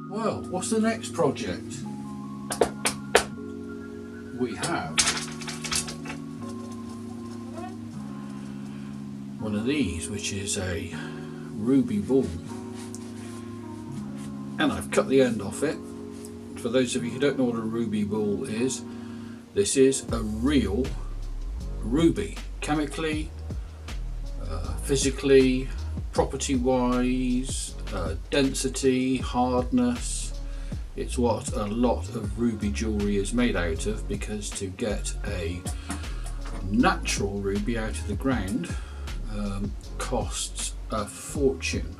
Well, what's the next project? We have one of these, which is a ruby ball, and I've cut the end off it. For those of you who don't know what a ruby ball is, this is a real ruby, chemically, physically, property wise, density, hardness. It's what a lot of ruby jewellery is made out of, because to get a natural ruby out of the ground costs a fortune.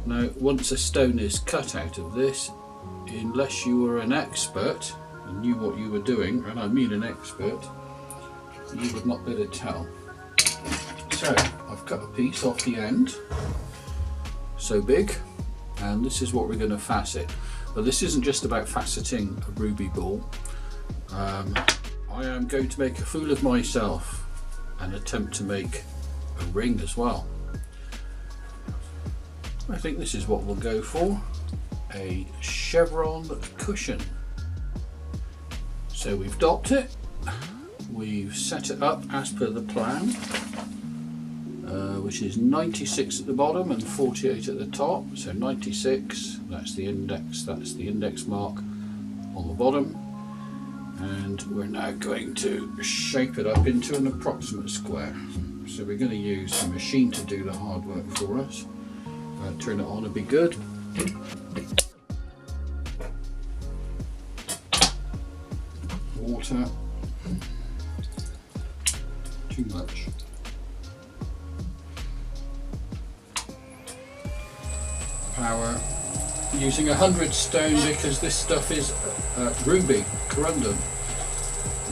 Now, once a stone is cut out of this, unless you were an expert and knew what you were doing, and I mean an expert, you would not be able to tell. So I've cut a piece off the end, so big, and this is what we're going to facet. But this isn't just about faceting a ruby ball. I am going to make a fool of myself and attempt to make a ring as well. I think this is what we'll go for, a chevron cushion. So we've dopped it, we've set it up as per the plan, which is 96 at the bottom and 48 at the top. So 96, that's the index mark on the bottom, and we're now going to shape it up into an approximate square. So we're going to use the machine to do the hard work for us. Turn it on and be good. Water, too much. Power, using 100 stone because this stuff is ruby, corundum.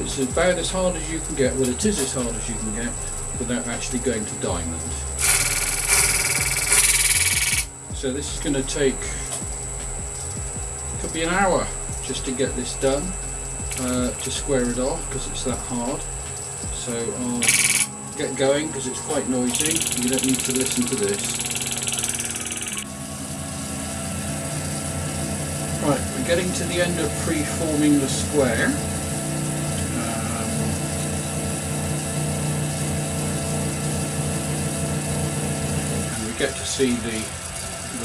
It's about as hard as you can get, well it is as hard as you can get without actually going to diamond. So this is going to take, could be an hour just to get this done, to square it off because it's that hard. So I'll get going because it's quite noisy. You don't need to listen to this. Right, we're getting to the end of pre-forming the square. And we get to see the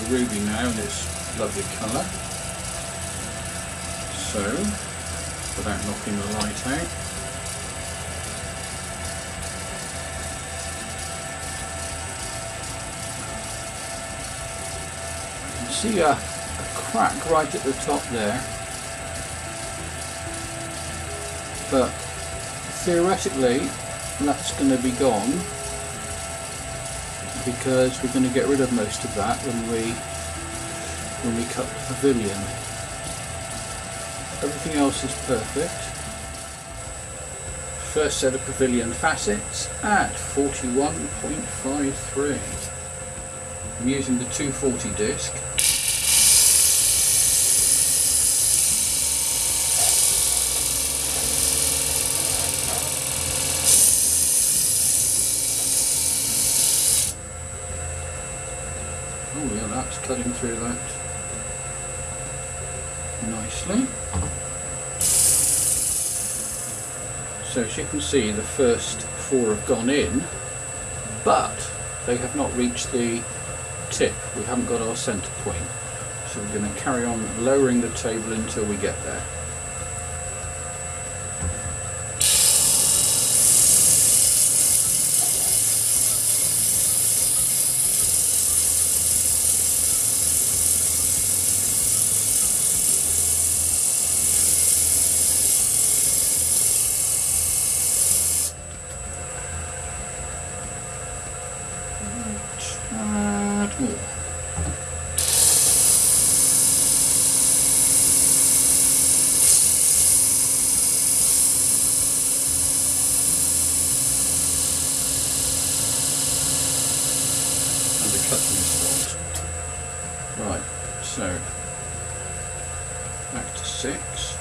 ruby now in its lovely colour. So, without knocking the light out, you can see a crack right at the top there, but theoretically that's going to be gone because we're going to get rid of most of that when we cut the pavilion. Everything else is perfect. First set of pavilion facets at 41.53. I'm using the 240 disc. Oh yeah, that's cutting through that nicely. So as you can see, the first 4 have gone in, but they have not reached the tip. We haven't got our centre point. So we're going to carry on lowering the table until we get there. More. And the cutting is stopped. Right, so back to 6.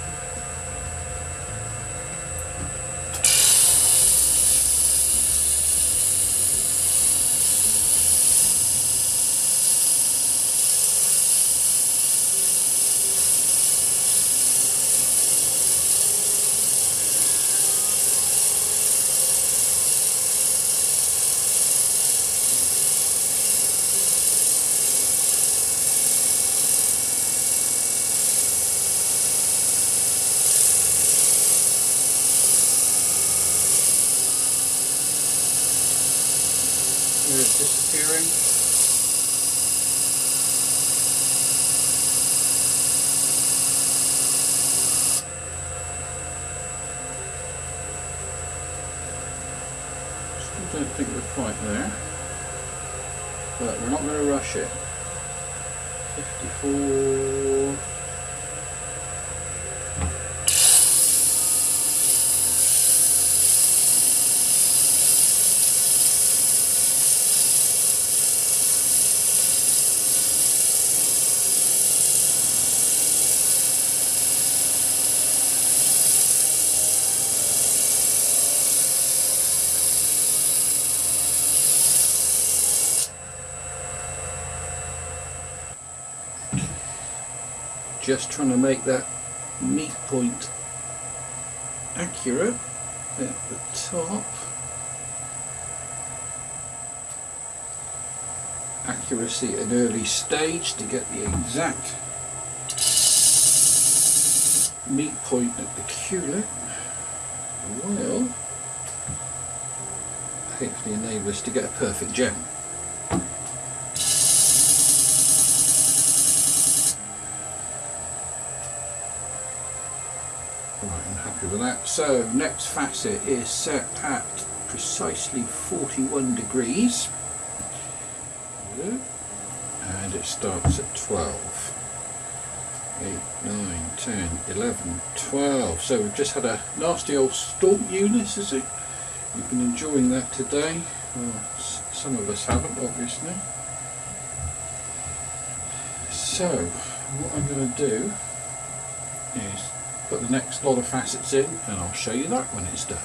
appearing. Still don't think we're quite there, but we're not going to rush it. 54. Just trying to make that meat point accurate at the top. Accuracy at an early stage to get the exact meat point at the culet will hopefully enable us to get a perfect gem. Right, I'm happy with that. So next facet is set at precisely 41 degrees and it starts at 12. 8, 9, 10, 11, 12. So we've just had a nasty old storm, Eunice, is it? You've been enjoying that today. Well, some of us haven't, obviously. So what I'm going to do is put the next lot of facets in and I'll show you that when it's done.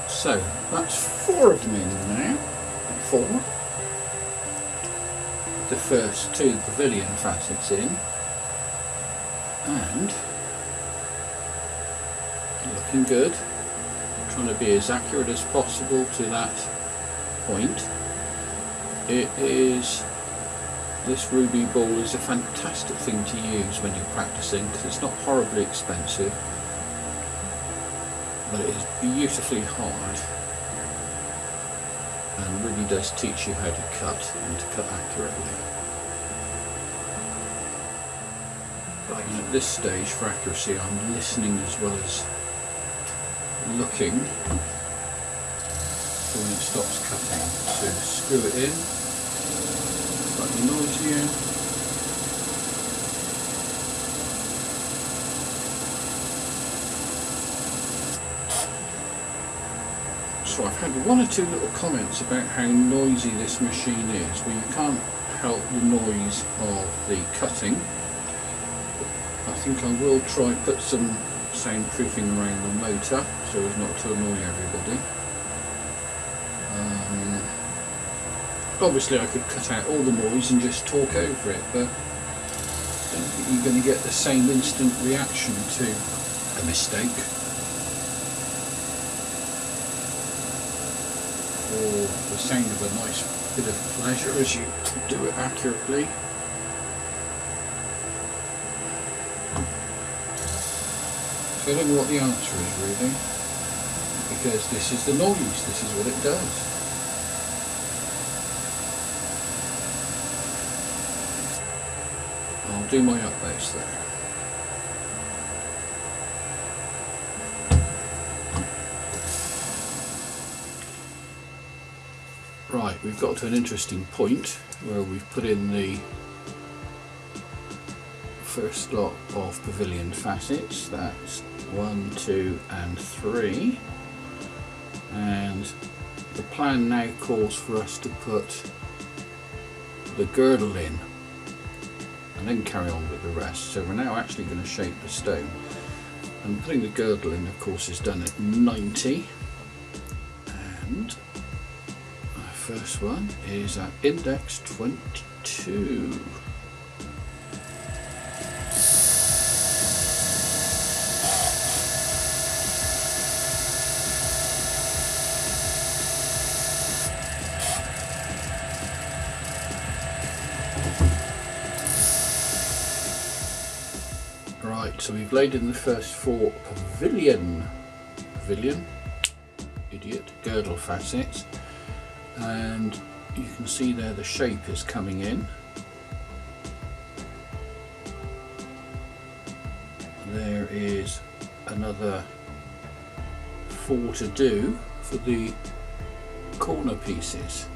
So that's 4 of them in now. 4. The first 2 pavilion facets in and looking good. I'm trying to be as accurate as possible to that point. This ruby ball is a fantastic thing to use when you're practicing because it's not horribly expensive, but it is beautifully hard and really does teach you how to cut and to cut accurately. But at this stage, for accuracy, I'm listening as well as looking for when it stops cutting. So screw it in. Slightly noisier. So I've had 1 or 2 little comments about how noisy this machine is. Well, you can't help the noise of the cutting. I think I will try put some soundproofing around the motor so as not to annoy everybody. Obviously I could cut out all the noise and just talk over it, but I don't think you're going to get the same instant reaction to a mistake or the sound of a nice bit of pleasure as you do it accurately. So I don't know what the answer is really, because this is the noise, this is what it does. I'll do my upbase there. Right, we've got to an interesting point where we've put in the first lot of pavilion facets. That's 1, 2 and 3, and the plan now calls for us to put the girdle in and then carry on with the rest. So we're now actually going to shape the stone, and putting the girdle in of course is done at 90, and our first one is at index 22. Right, so we've laid in the first 4 pavilion, idiot, idiot, girdle facets, and you can see there the shape is coming in. There is another 4 to do for the corner pieces,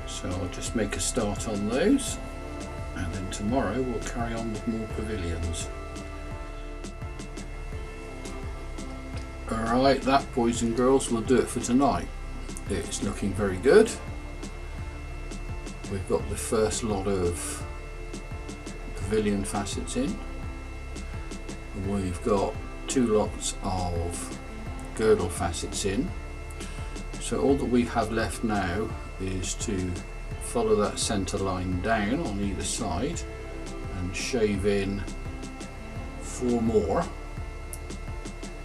so I'll just make a start on those, and then tomorrow we'll carry on with more pavilions. Alright, that, boys and girls, will do it for tonight. It's looking very good. We've got the first lot of pavilion facets in. We've got 2 lots of girdle facets in. So all that we have left now is to follow that centre line down on either side and shave in 4 more,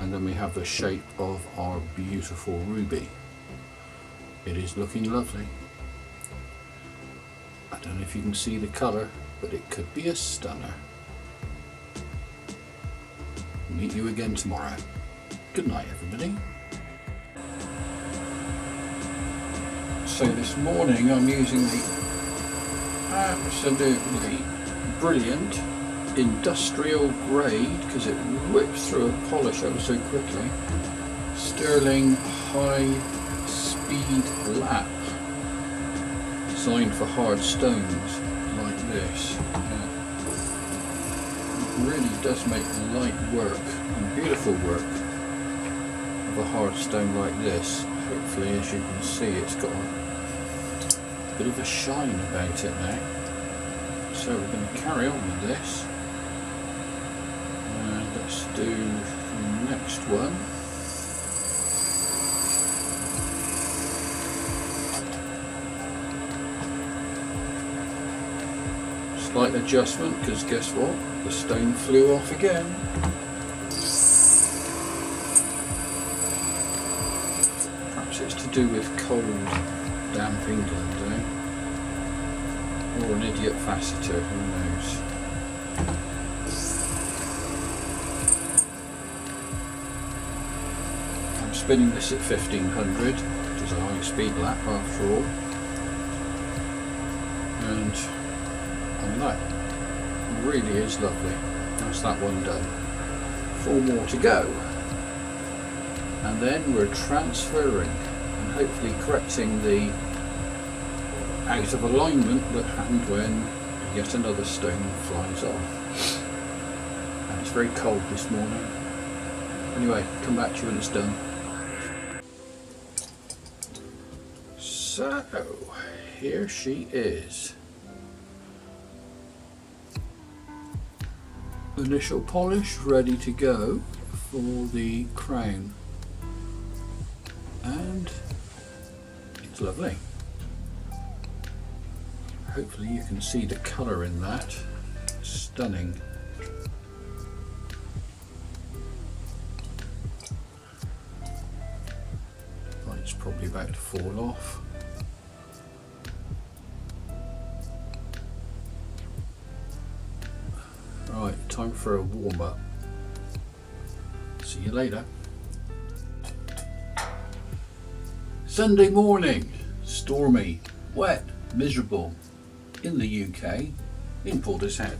and then we have the shape of our beautiful ruby. It is looking lovely. I don't know if you can see the colour, but it could be a stunner. Meet you again tomorrow. Good night, everybody. So this morning I'm using the absolutely brilliant industrial grade, because it whips through a polish ever so quickly, Sterling high speed lap, designed for hard stones like this. It really does make light work and beautiful work of a hard stone like this. Hopefully, as you can see, it's got a bit of a shine about it now. So we're going to carry on with this, and let's do the next one. Slight adjustment, because guess what? The stone flew off again. Perhaps it's to do with cold, damp England, or an idiot faceter, who knows. I'm spinning this at 1500, which is a high speed lap after all. And I mean, that really is lovely. That's that one done. 4 more to go. And then we're transferring and hopefully correcting the out of alignment that happened when yet another stone flies off. And it's very cold this morning. Anyway, come back to you when it's done. So, here she is. Initial polish ready to go for the crown, and it's lovely. Hopefully you can see the colour in that. Stunning. Light's probably about to fall off. Right, time for a warm up. See you later. Sunday morning, stormy, wet, miserable in the UK, in Portishead.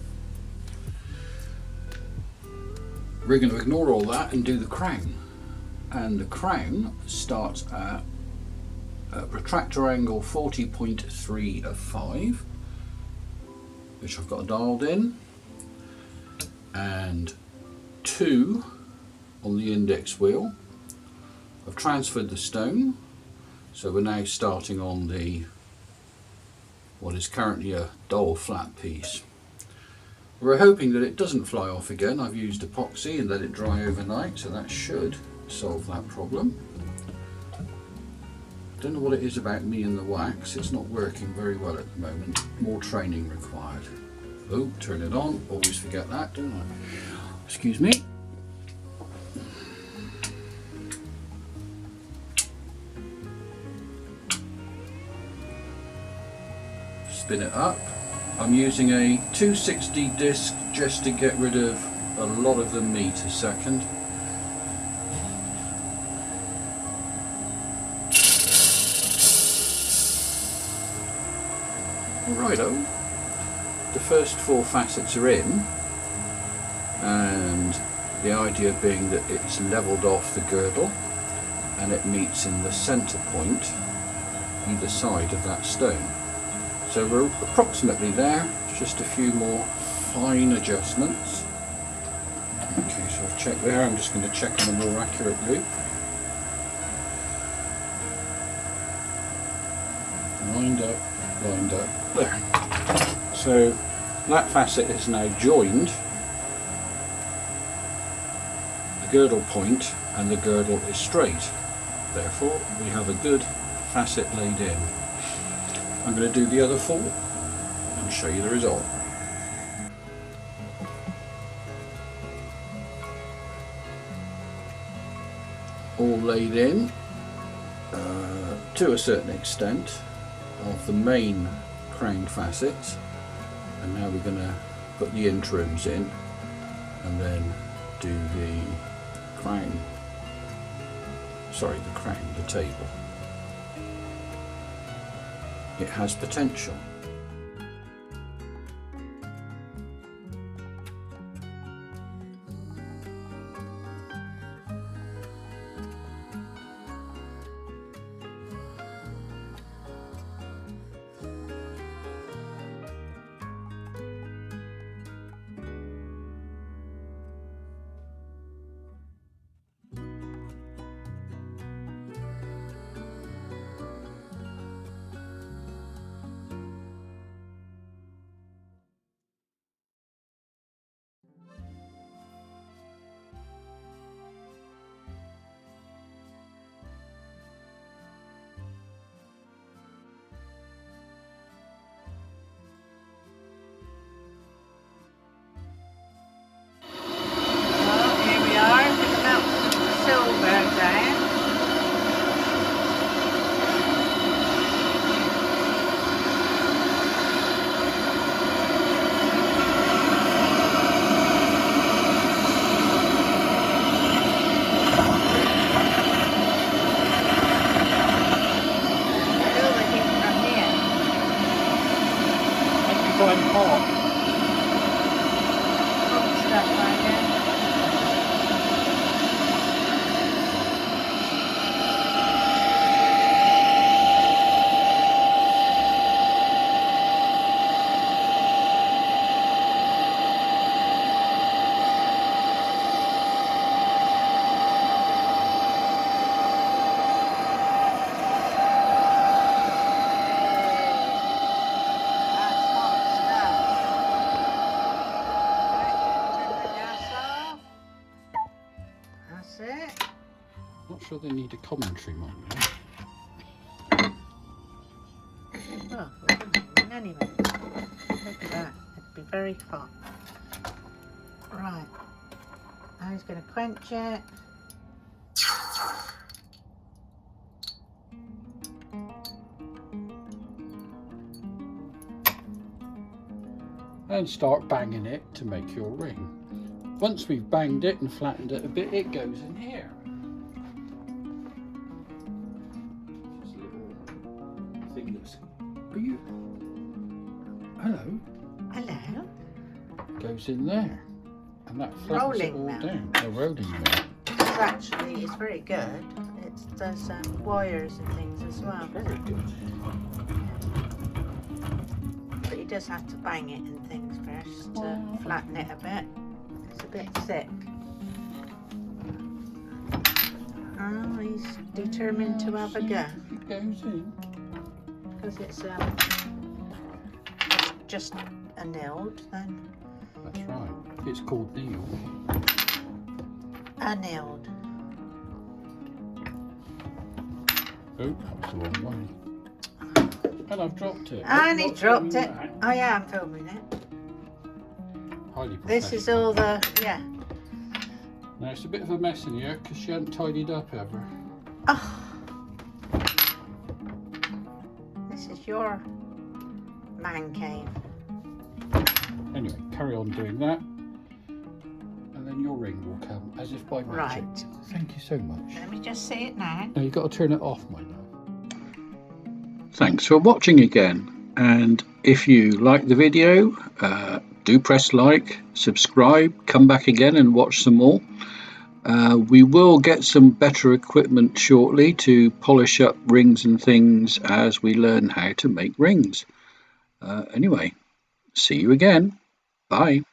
We're going to ignore all that and do the crown. And the crown starts at a retractor angle 40.3 of 5, which I've got dialed in, and 2 on the index wheel. I've transferred the stone, so we're now starting on the what is currently a dull flat piece. We're hoping that it doesn't fly off again. I've used epoxy and let it dry overnight, so that should solve that problem. Don't know what it is about me and the wax, it's not working very well at the moment. More training required. Oh, turn it on, always forget that, don't I? Excuse me. Spin it up. I'm using a 260 disc just to get rid of a lot of the meat a second. Righto, the first 4 facets are in, and the idea being that it's levelled off the girdle and it meets in the centre point either side of that stone. So we're approximately there, just a few more fine adjustments. Okay, so I've checked there, I'm just going to check on a more accurate loop. Lined up, there. So that facet is now joined the girdle point and the girdle is straight. Therefore we have a good facet laid in. I'm going to do the other 4 and show you the result. All laid in to a certain extent of the main crown facets, and now we're going to put the interims in and then do the table. It has potential. Not sure they need a commentary, mind you. Well, anyway, look at that. It'd be very hot. Right. Now he's going to quench it. And start banging it to make your ring. Once we've banged it and flattened it a bit, it goes in here. Just a little thing that's... Are you... Hello? Hello? Goes in there. And that flattens it all down. A rolling mill. It's actually, it's very good. There's wires and things as well. Very good. But you just have to bang it and things first to flatten it a bit. It's a bit thick. Oh, he's determined to have a go. It goes in. Because it's just annealed then. That's right. It's called Neil. Annealed. Oh, that was the wrong way. And I've dropped it. And he dropped it. Oh yeah, I'm filming it. Highly This is all the, yeah. Now it's a bit of a mess in here because she hadn't tidied up ever. Oh. This is your man cave. Anyway, carry on doing that. And then your ring will come as if by magic. Right. Thank you so much. Let me just see it now. Now you've got to turn it off, my love. Thanks for watching again. And if you like the video, do press like, subscribe, come back again and watch some more. We will get some better equipment shortly to polish up rings and things as we learn how to make rings. Anyway, see you again. Bye.